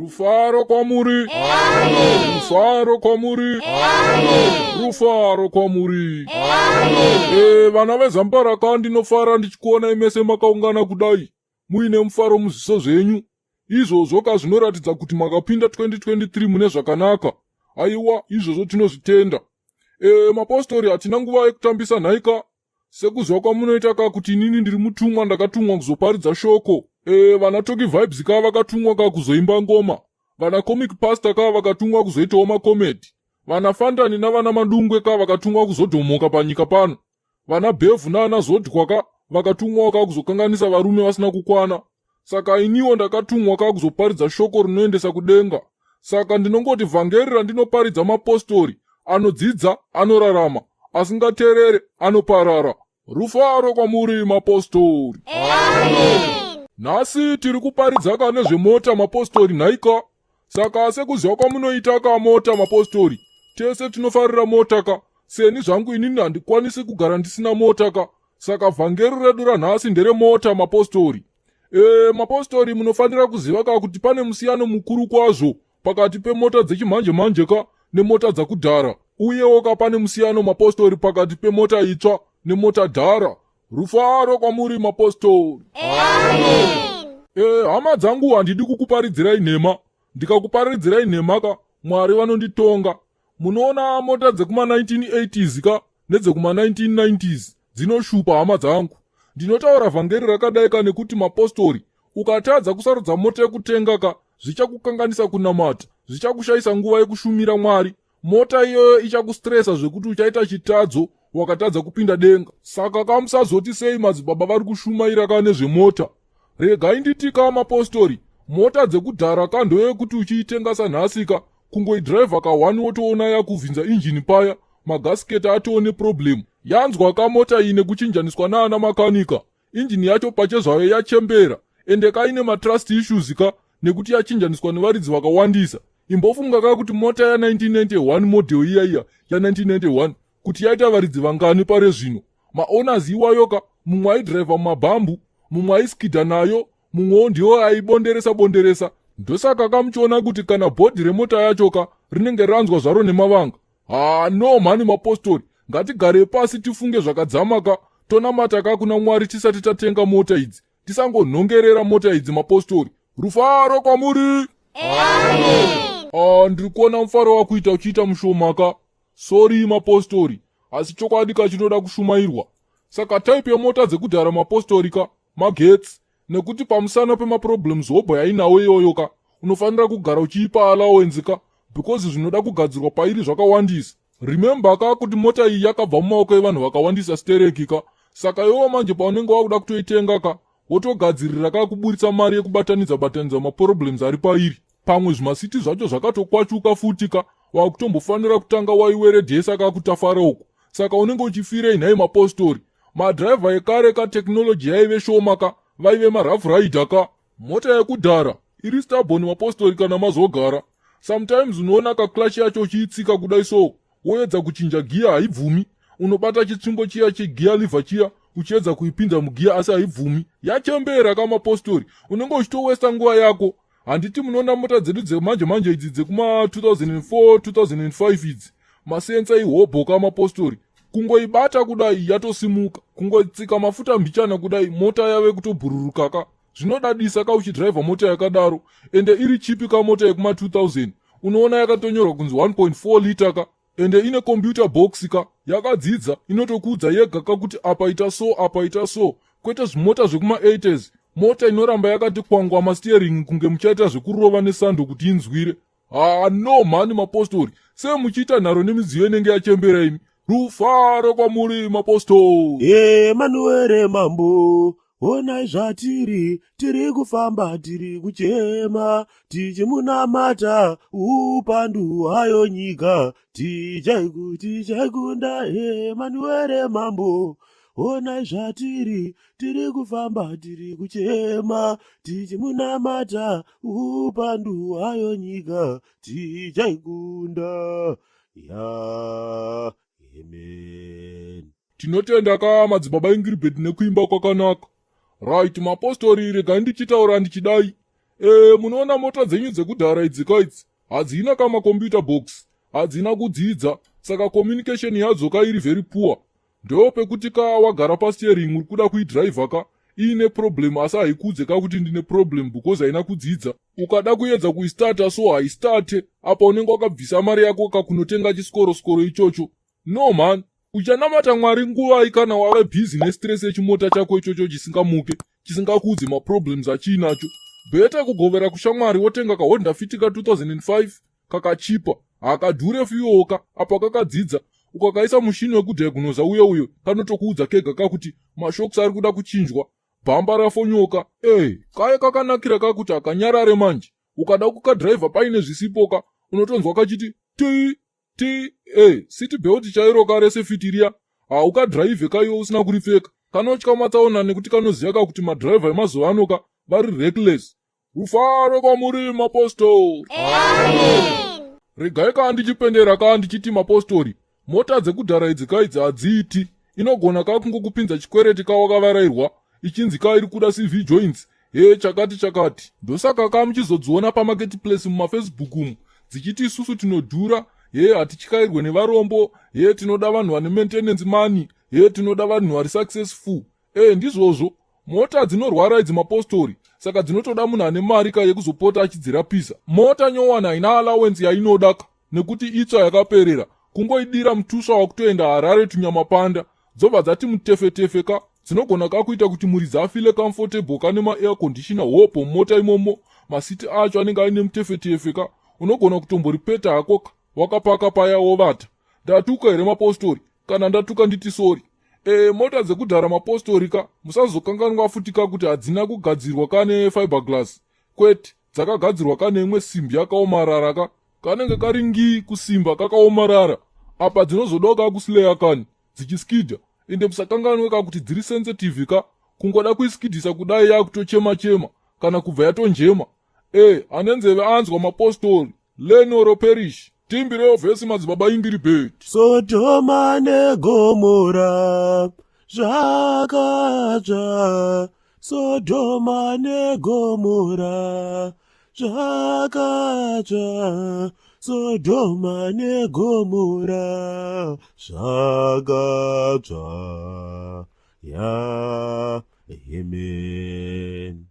Rufaro kwamuri. Rufaro kwamuri. Rufaro kwamuri. Vana veZambaraka ndinofara ndichikuona imese makaungana kudai muine mufaro muzviso zvenyu. Izvozvo zvinoratidza kuti makapinda 2023 mune zvakanaka. Aiwa, izvozvo tinozvitenda. Mapostori hatina nguva yekutambisa nhaika. Sekuzva kwamunoita kuti inini ndiri mutumwa ndakatumwa kuzoparidza shoko. Vana Toki Vibes vakatumwa kuzoimba ngoma. Vana Comic Pastor vakatumwa kuzoitawo makomedi. Vana Fandani navana Mandungwe vakatumwa kuzodhomoka panyika pano. Vana Bevu nana Zodhwa vakatumwa kuzokanganisa varume vasina kukwana. Saka iniwo ndakatumwa kuzoparidza shoko rinoendesa kudenga. Saka ndinongoti vhangeri randinoparidza mapostori, anodzidza anorarama, asingateerere anoparara. Rufaro kwamuri mapostori. Nhasi tiri kuparidza nezvemota mapostori nhaika. Saka sekuziva kwamunoita mota mapostori, tese tinofarira mota seni zvangu inini handikwanisi kugara ndisina mota saka vhangeri redu ranhasi ndere mota mapostori. Mapostori munofanira kuziva kuti pane musiyano mukuru kwazvo pakati pemota dzechimanje-manje nemota dzakudhara. Uyewo pane musiyano mapostori pakati pemota itsva nemota dhara. Rufaro kwamuri mapostori. Hama dzangu handidi kukuparidzirai nhema. Ndikakuparidzirai nhema Mwari vanonditonga. Munoona mota dzekuma 1980s nedzekuma 1990s dzinoshupa hama dzangu. Ndinotaura vhangeri rakadai nekuti mapostori, ukatadza kusarudza mota yekutenga zvichakukanganisa kunamata, zvichakushayisa nguva yekushumira Mwari. Mota iyoyo ichakustresa zvekuti uchaita chitadzo wakatadza kupinda denga. Saka musazoti sei madzibaba vari kushumaira nezvemota. Regai nditi mapostori, mota dzekudhara ndoyekuti uchiitenga sanhasi kungoidhiraivha ka1 wotoona yakuvhinza injini paya, magasiketi atoo neproblemu. Yanzwa mota iyi nekuchinjaniswa naana makanika, injini yacho pachezvayo yachembera, ende kaine matrust issues nekuti yachinjaniswa nevaridzi vakawandisa. Imbofunga kuti mota ya1991 model iya ya1991 kuti yaita varidzi vangani pare zvino. Maowners iwayo mumwe aidhiraivha mumabhambu, mumwe aiskidha nayo, mumwewo ndiwo aibonderesa. Ndosaka kamuchiona kuti kana bhodhi remota yacho rinenge ranzwa zvaro nemavanga. No mani mapostori, ngatigare pasi tifunge zvakadzama tonamata kuna Mwari tisati tatenga mota idzi. Tisangonhongerera mota idzi mapostori. Rufaro kwamuri. Ndiri kuona mufaro wakuita uchiita mushoma Sorry mapostori, asi chokwadi chinoda kushumairwa. Saka type yemota dzekudhara mapostori magets, nekuti pamusana pemaproblems hobho yainawo iyoyo unofanira kugara uchiipa allowance because zvinoda kugadzirwa pairi zvakawandisa. Remember kuti mota iyi yakabva mumaoko evanhu vakawandisa stereki saka iwo manje paunenge wakuda kutoitenga wotogadzirira kuburitsa mari yekubatanidza maproblems ari pairi. Pamwe zvimasiti zvacho zvakatokwachuka futi wakutombofanira kutanga waiweredhesa kutafara uku. Saka unenge uchifirei nhai mapostori. Madhiraivha ekare teknoloji yaive shoma vaive marough rider mota yekudhara iri stubborn mapostori kana mazogara. Sometimes unoona clutch yacho uchiitsika kudai so, woedza kuchinja gia haibvumi. Unobata chitsvimbo chiya chegia liver chiya uchiedza kuipinza mugia asi haibvumi. Yachembera mapostori, unenge uchitowesta nguva yako. Handiti munoona mota dzedu dzemanje idzi dzekuma 2004 2005 idzi, masensa ihobho mapostori, kungoibata kudai yatosimuka, kungoitsika mafuta mbichana kudai mota yave kutobhururuka Zvinodadisa uchidhiraivha mota yakadaro, ende iri chipi mota yekuma 2000, unoona yakatonyorwa kunzi 1.4 liter ende ine computer box yakadzidza inotokudza yega kuti apa ita so, kwete zvimota zvekuma 80s, mota inoramba yakati kwangwa masteering kunge muchaita zvekurova nesando kuti inzwire. No mani mapostori, muchiita nharo nemidziyo inenge yachembera imi. Rufaro kwamuri mapostori. Manuere mambo, onai zvatiri, tiri kufamba tiri kuchema, tichimunamata upandu hayo nyika, tichaikunda. Manuere mambo, onai zvatiri, tiri kufamba tiri kuchema, tichimunamata upandu hayo nyika, tichaikunda. Amen. Tinotenda madzibaba Ingrid nekuimba kwakanaka. Right mapostori, regai ndichitaura ndichidai. Munoona mota dzenyu dzekudhara idzika idzi hadzina kama computer box, hadzina kudzidza, saka communication yadzo iri very poor. Ndo pekuti wagara pasteering uri kuda kuidriver iine problem asi haikudze kuti ndine problem because haina kudzidza. Ukada kuedza kuistarta so haistate, apa unenge wakabvisa mari yako kunotenga chiskoro ichocho. No man, uchanamata Mwari nguva kana wave busy nestress yechimota chako ichocho chisingamuke, chisingakudze maproblems achinacho. Beta kugovera kushamwari wotenga Honda Fit 2005 kakachipa, hakadhure fuyoka, apa kakadzidza, ukakaisa mushini wekudiagnosa uyo kanotokuudza kega kuti mashocks ari kuda kuchinjwa, bhamba rafonyoka. Kaya kakanakira kuti akanyarare manje, ukada kukadriver paine zvisipoka, unotonzwa kachiti seat belt chairo kare sefitiria, ukadrive kaiwe usina kuripfeka. Kanotya matsaona nekuti kanoziva kuti madriver emazuva ano vari reckless. Rufaro kwamuri mapostori. Amen. Regai ndichipendera ndichiti mapostori, mota dzekudhara idzi hadziiti, inogona kungokupinza chikwereti kawakavarairwa, ichinzi iri kuda CV joints, chakati. Ndosaka muchizodziona pamarketplace mumafacebook umu, dzichiti isusu tinodhura, hatichikairwe nevarombo, tinoda vanhu vane maintenance money, tinoda vanhu vari successful. Ndizvozvo, mota dzinorwara idzi mapostori, saka dzinotoda munhu ane mari yekuzopota achidzirapisa. Mota nyowani haina allowance yainoda nekuti itsva yakaperera, kungoidira mutusva wakutoenda Harare tunyamapanda, dzobva dzati mutefetefe dzinogona kuita kuti muridzi afile comfortable kane maair conditioner hopo mumota imomo, masiti acho anenge aine mutefetefe unogona kutomboripeta hako wakapaka paya wovata. Ndatuka here mapostori, kana ndatuka nditi sori. Mota dzekudhara mapostori musazokanganwa futi kuti hadzina kugadzirwa kane fiberglass, kwete dzakagadzirwa kane imwe simbi yakaomarara kanenge karingi kusimba kakaomarara, apa dzinozoda kusileya dzichiskidha, ende musakanganwe kuti dziri sensitive kungoda kuiskidhisa kudai yakutochema kana kubva yatonjema. Anenzeve anzwa mapostori, learn or perish. Timbire vhesi madzibaba imbiri bed. Sodoma neGomora zvakatsva, Sodoma neGomora zvakatsva, Sodoma neGomora zvakatsva. Amen.